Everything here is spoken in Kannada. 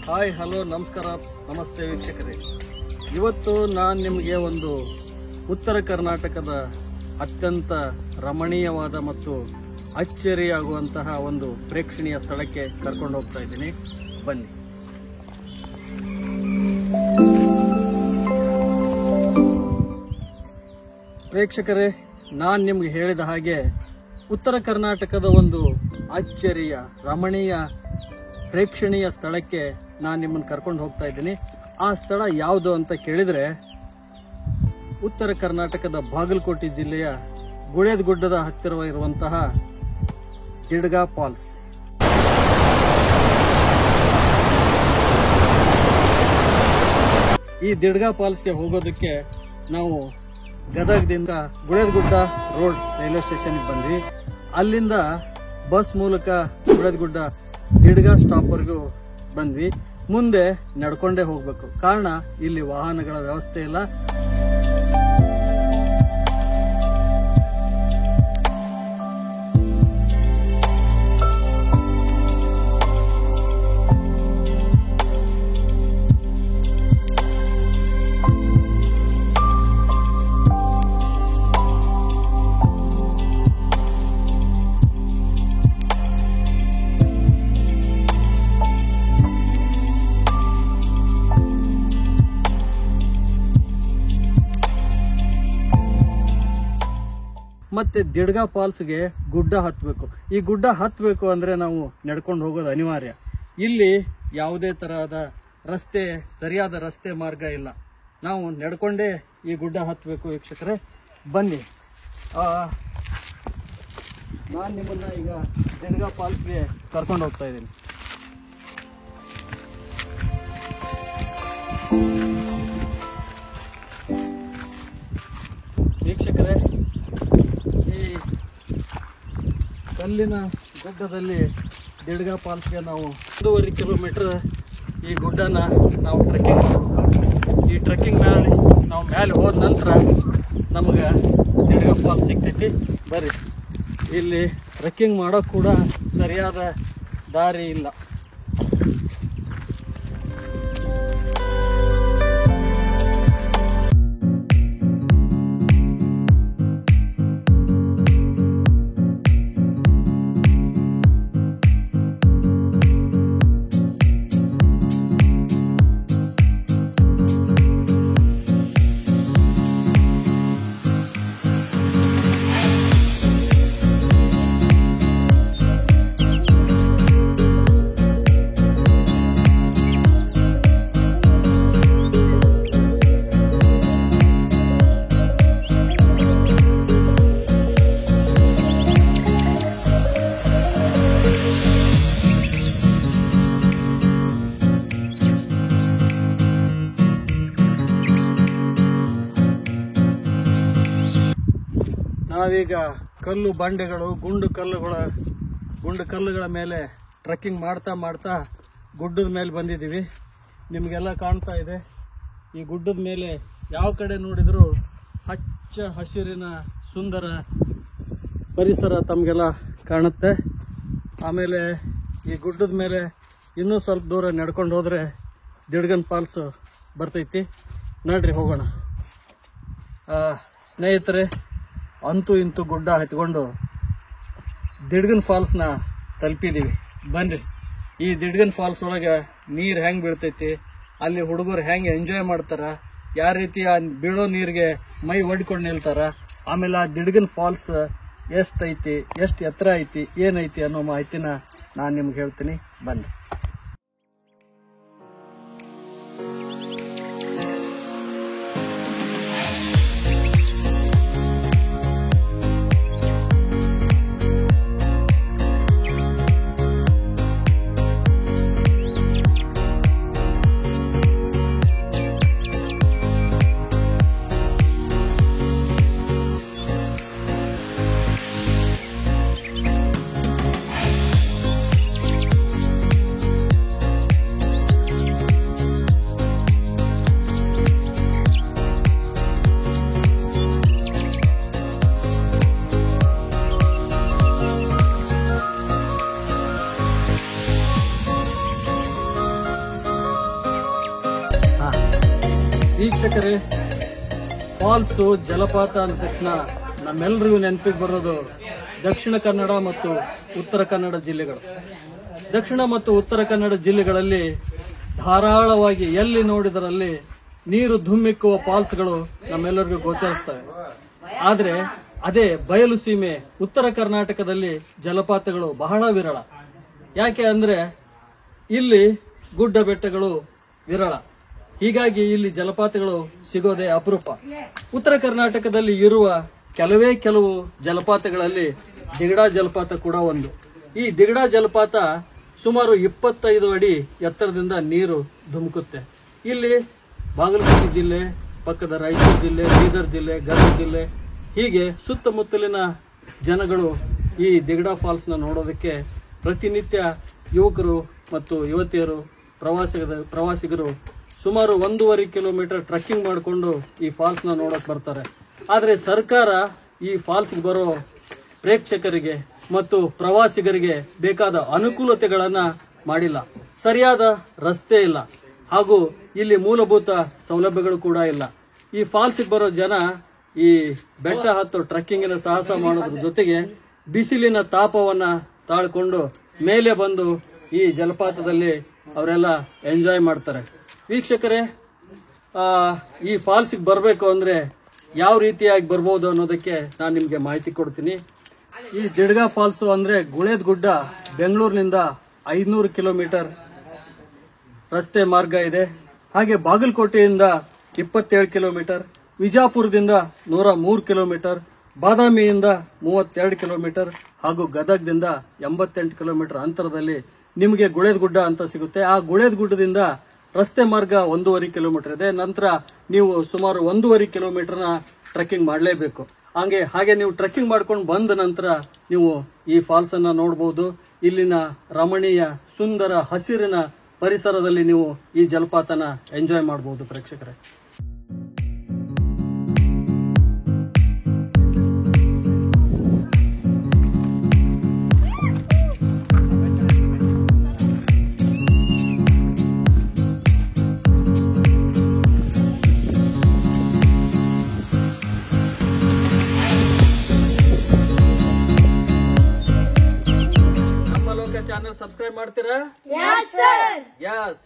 ಹಾಯ್ ಹಲೋ ನಮಸ್ಕಾರ ನಮಸ್ತೆ ವೀಕ್ಷಕರೇ. ಇವತ್ತು ನಾನು ನಿಮಗೆ ಒಂದು ಉತ್ತರ ಕರ್ನಾಟಕದ ಅತ್ಯಂತ ರಮಣೀಯವಾದ ಮತ್ತು ಅಚ್ಚರಿಯಾಗುವಂತಹ ಒಂದು ಪ್ರೇಕ್ಷಣೀಯ ಸ್ಥಳಕ್ಕೆ ಕರ್ಕೊಂಡು ಹೋಗ್ತಾ ಇದ್ದೀನಿ. ಬನ್ನಿ. ಪ್ರೇಕ್ಷಕರೇ, ನಾನು ನಿಮ್ಗೆ ಹೇಳಿದ ಹಾಗೆ ಉತ್ತರ ಕರ್ನಾಟಕದ ಒಂದು ಅಚ್ಚರಿಯ ರಮಣೀಯ ಪ್ರೇಕ್ಷಣೀಯ ಸ್ಥಳಕ್ಕೆ ನಾನು ನಿಮ್ಮನ್ನು ಕರ್ಕೊಂಡು ಹೋಗ್ತಾ ಇದ್ದೀನಿ. ಆ ಸ್ಥಳ ಯಾವುದು ಅಂತ ಕೇಳಿದರೆ, ಉತ್ತರ ಕರ್ನಾಟಕದ ಬಾಗಲಕೋಟೆ ಜಿಲ್ಲೆಯ ಗುಳೇದಗುಡ್ಡದ ಹತ್ತಿರವಿರುವಂತಹ ದಿಡ್ಗಾ ಫಾಲ್ಸ್. ಈ ದಿಡ್ಗಾ ಫಾಲ್ಸ್ಗೆ ಹೋಗೋದಕ್ಕೆ ನಾವು ಗದಗದಿಂದ ಗುಳೇದಗುಡ್ಡ ರೋಡ್ ರೈಲ್ವೆ ಸ್ಟೇಷನ್ಗೆ ಬಂದ್ವಿ. ಅಲ್ಲಿಂದ ಬಸ್ ಮೂಲಕ ಗುಳೇದಗುಡ್ಡ ದಿಡ್ಗಾ ಸ್ಟಾಪ್ವರೆಗೂ ಬಂದ್ವಿ. ಮುಂದೆ ನಡ್ಕೊಂಡೇ ಹೋಗ್ಬೇಕು, ಕಾರಣ ಇಲ್ಲಿ ವಾಹನಗಳ ವ್ಯವಸ್ಥೆ ಇಲ್ಲ. ಮತ್ತೆ ದಿಡ್ಗಾ ಫಾಲ್ಸ್ಗೆ ಗುಡ್ಡ ಹತ್ತಬೇಕು. ಈ ಗುಡ್ಡ ಹತ್ತಬೇಕು ಅಂದ್ರೆ ನಾವು ನಡ್ಕೊಂಡು ಹೋಗೋದು ಅನಿವಾರ್ಯ. ಇಲ್ಲಿ ಯಾವುದೇ ತರಹದ ರಸ್ತೆ, ಸರಿಯಾದ ರಸ್ತೆ ಮಾರ್ಗ ಇಲ್ಲ. ನಾವು ನಡ್ಕೊಂಡೇ ಈ ಗುಡ್ಡ ಹತ್ತಬೇಕು. ವೀಕ್ಷಕರೇ, ಬನ್ನಿ. ನಾನು ನಿಮ್ಮನ್ನ ಈಗ ದಿಡ್ಗಾ ಫಾಲ್ಸ್ಗೆ ಕರ್ಕೊಂಡು ಹೋಗ್ತಾ ಇದ್ದೀನಿ. ವೀಕ್ಷಕರೇ, ಈ ಕಲ್ಲಿನ ಗುಡ್ಡದಲ್ಲಿ ದಿಡ್ಗಾ ಫಾಲ್ಸ್ಗೆ ನಾವು 1.5 ಕಿಲೋಮೀಟರ್ ಈ ಗುಡ್ಡನ ನಾವು ಟ್ರೆಕ್ಕಿಂಗ್ ಮಾಡಬೇಕು. ಈ ಟ್ರೆಕ್ಕಿಂಗ್ ಮಾಡಿ ನಾವು ಮೇಲೆ ಹೋದ ನಂತರ ನಮಗೆ ದಿಡ್ಗಾ ಫಾಲ್ಸ್ ಸಿಗ್ತೈತಿ. ಬರ್ರಿ. ಇಲ್ಲಿ ಟ್ರೆಕ್ಕಿಂಗ್ ಮಾಡೋಕೆ ಕೂಡ ಸರಿಯಾದ ದಾರಿ ಇಲ್ಲ. ನಾವೀಗ ಕಲ್ಲು ಬಂಡೆಗಳು, ಗುಂಡು ಕಲ್ಲುಗಳ ಮೇಲೆ ಟ್ರೆಕ್ಕಿಂಗ್ ಮಾಡ್ತಾ ಗುಡ್ಡದ ಮೇಲೆ ಬಂದಿದ್ದೀವಿ. ನಿಮಗೆಲ್ಲ ಕಾಣ್ತಾ ಇದೆ. ಈ ಗುಡ್ಡದ ಮೇಲೆ ಯಾವ ಕಡೆ ನೋಡಿದರೂ ಹಚ್ಚ ಹಸಿರಿನ ಸುಂದರ ಪರಿಸರ ತಮಗೆಲ್ಲ ಕಾಣುತ್ತೆ. ಆಮೇಲೆ ಈ ಗುಡ್ಡದ ಮೇಲೆ ಇನ್ನೂ ಸ್ವಲ್ಪ ದೂರ ನಡ್ಕೊಂಡು ಹೋದರೆ ದಿಡ್ಗನ್ ಫಾಲ್ಸ್ ಬರ್ತೈತಿ. ನಡ್ರಿ ಹೋಗೋಣ. ಸ್ನೇಹಿತರೆ, ಅಂತೂ ಇಂತೂ ಗುಡ್ಡ ಹತ್ಕೊಂಡು ದಿಡ್ಗನ್ ಫಾಲ್ಸ್ನ ತಲುಪಿದ್ದೀವಿ. ಬನ್ರಿ. ಈ ದಿಡ್ಗನ್ ಫಾಲ್ಸ್ ಒಳಗೆ ನೀರು ಹೆಂಗೆ ಬೀಳ್ತೈತಿ, ಅಲ್ಲಿ ಹುಡುಗರು ಹೆಂಗೆ ಎಂಜಾಯ್ ಮಾಡ್ತಾರ, ಯಾವ ರೀತಿ ಆ ಬೀಳೋ ನೀರಿಗೆ ಮೈ ಒಡ್ಕೊಂಡು ನಿಲ್ತಾರ, ಆಮೇಲೆ ಆ ದಿಡ್ಗನ್ ಫಾಲ್ಸ್ ಎಷ್ಟೈತಿ, ಎಷ್ಟು ಎತ್ತರ ಐತಿ, ಏನೈತಿ ಅನ್ನೋ ಮಾಹಿತಿನ ನಾನು ನಿಮ್ಗೆ ಹೇಳ್ತೀನಿ. ಬನ್ನಿ. ವೀಕ್ಷಕರೇ, ಫಾಲ್ಸು ಜಲಪಾತ ಅಂದ ತಕ್ಷಣ ನಮ್ಮೆಲ್ಲರಿಗೂ ನೆನಪಿಗೆ ಬರೋದು ದಕ್ಷಿಣ ಕನ್ನಡ ಮತ್ತು ಉತ್ತರ ಕನ್ನಡ ಜಿಲ್ಲೆಗಳು. ದಕ್ಷಿಣ ಮತ್ತು ಉತ್ತರ ಕನ್ನಡ ಜಿಲ್ಲೆಗಳಲ್ಲಿ ಧಾರಾಳವಾಗಿ ಎಲ್ಲಿ ನೋಡಿದರಲ್ಲಿ ನೀರು ಧುಮ್ಮಿಕ್ಕುವ ಫಾಲ್ಸ್ಗಳು ನಮ್ಮೆಲ್ಲರಿಗೂ ಗೋಚರಿಸ್ತವೆ. ಆದರೆ ಅದೇ ಬಯಲು ಸೀಮೆ ಉತ್ತರ ಕರ್ನಾಟಕದಲ್ಲಿ ಜಲಪಾತಗಳು ಬಹಳ ವಿರಳ. ಯಾಕೆ ಅಂದ್ರೆ ಇಲ್ಲಿ ಗುಡ್ಡ ಬೆಟ್ಟಗಳು ವಿರಳ, ಹೀಗಾಗಿ ಇಲ್ಲಿ ಜಲಪಾತಗಳು ಸಿಗೋದೇ ಅಪರೂಪ. ಉತ್ತರ ಕರ್ನಾಟಕದಲ್ಲಿ ಇರುವ ಕೆಲವು ಜಲಪಾತಗಳಲ್ಲಿ ದಿಗಡಾ ಜಲಪಾತ ಕೂಡ ಒಂದು. ಈ ದಿಗಡಾ ಜಲಪಾತ ಸುಮಾರು 25 ಅಡಿ ಎತ್ತರದಿಂದ ನೀರು ಧುಮುಕುತ್ತೆ. ಇಲ್ಲಿ ಬಾಗಲಕೋಟೆ ಜಿಲ್ಲೆ, ಪಕ್ಕದ ರಾಯಚೂರು ಜಿಲ್ಲೆ, ಬೀದರ್ ಜಿಲ್ಲೆ, ಗದಗ ಜಿಲ್ಲೆ, ಹೀಗೆ ಸುತ್ತಮುತ್ತಲಿನ ಜನಗಳು ಈ ದಿಗಡಾ ಫಾಲ್ಸ್ ನ ನೋಡೋದಕ್ಕೆ ಪ್ರತಿನಿತ್ಯ ಯುವಕರು ಮತ್ತು ಯುವತಿಯರು, ಪ್ರವಾಸಿಗರು ಸುಮಾರು 1.5 ಕಿಲೋಮೀಟರ್ ಟ್ರೆಕ್ಕಿಂಗ್ ಮಾಡಿಕೊಂಡು ಈ ಫಾಲ್ಸ್ ನ ನೋಡಕ್ ಬರ್ತಾರೆ. ಆದ್ರೆ ಸರ್ಕಾರ ಈ ಫಾಲ್ಸ್ ಬರೋ ಪ್ರೇಕ್ಷಕರಿಗೆ ಮತ್ತು ಪ್ರವಾಸಿಗರಿಗೆ ಬೇಕಾದ ಅನುಕೂಲತೆಗಳನ್ನ ಮಾಡಿಲ್ಲ. ಸರಿಯಾದ ರಸ್ತೆ ಇಲ್ಲ, ಹಾಗೂ ಇಲ್ಲಿ ಮೂಲಭೂತ ಸೌಲಭ್ಯಗಳು ಕೂಡ ಇಲ್ಲ. ಈ ಫಾಲ್ಸ್ ಬರೋ ಜನ ಈ ಬೆಟ್ಟ ಹತ್ತು ಟ್ರೆಕ್ಕಿಂಗಿನ ಸಾಹಸ ಮಾಡೋದ್ರ ಜೊತೆಗೆ ಬಿಸಿಲಿನ ತಾಪವನ್ನ ತಾಳ್ಕೊಂಡು ಮೇಲೆ ಬಂದು ಈ ಜಲಪಾತದಲ್ಲಿ ಅವರೆಲ್ಲ ಎಂಜಾಯ್ ಮಾಡ್ತಾರೆ. ವೀಕ್ಷಕರೇ, ಈ ಫಾಲ್ಸ್ಗೆ ಬರಬೇಕು ಅಂದ್ರೆ ಯಾವ ರೀತಿಯಾಗಿ ಬರ್ಬೋದು ಅನ್ನೋದಕ್ಕೆ ನಾನು ನಿಮ್ಗೆ ಮಾಹಿತಿ ಕೊಡ್ತೀನಿ. ಈ ದಿಡ್ಗಾ ಫಾಲ್ಸ್ ಅಂದ್ರೆ ಗುಳೇದ್ ಗುಡ್ಡ ಬೆಂಗಳೂರಿನಿಂದ 500 ಕಿಲೋಮೀಟರ್ ರಸ್ತೆ ಮಾರ್ಗ ಇದೆ. ಹಾಗೆ ಬಾಗಲಕೋಟೆಯಿಂದ 27 ಕಿಲೋಮೀಟರ್, ವಿಜಾಪುರದಿಂದ 103 ಕಿಲೋಮೀಟರ್, ಬಾದಾಮಿಯಿಂದ 32 ಕಿಲೋಮೀಟರ್ ಹಾಗೂ ಗದಗದಿಂದ 88 ಕಿಲೋಮೀಟರ್ ಅಂತರದಲ್ಲಿ ನಿಮಗೆ ಗುಳೇದ್ ಗುಡ್ಡ ಅಂತ ಸಿಗುತ್ತೆ. ಆ ಗುಳೇದ್ ಗುಡ್ಡದಿಂದ ರಸ್ತೆ ಮಾರ್ಗ 1.5 ಕಿಲೋಮೀಟರ್ ಇದೆ. ನಂತರ ನೀವು ಸುಮಾರು 1.5 ಕಿಲೋಮೀಟರ್ನ ಟ್ರೆಕ್ಕಿಂಗ್ ಮಾಡಲೇಬೇಕು. ಹಾಗೆ ನೀವು ಟ್ರೆಕ್ಕಿಂಗ್ ಮಾಡ್ಕೊಂಡು ಬಂದ ನಂತರ ನೀವು ಈ ಫಾಲ್ಸ್ ಅನ್ನ ನೋಡಬಹುದು. ಇಲ್ಲಿನ ರಮಣೀಯ ಸುಂದರ ಹಸಿರಿನ ಪರಿಸರದಲ್ಲಿ ನೀವು ಈ ಜಲಪಾತನ ಎಂಜಾಯ್ ಮಾಡಬಹುದು ಪ್ರೇಕ್ಷಕರೇ. ಚಾನೆಲ್ ಸಬ್ಸ್ಕ್ರೈಬ್ ಮಾಡ್ತೀರಾ? Yes, sir. Yes.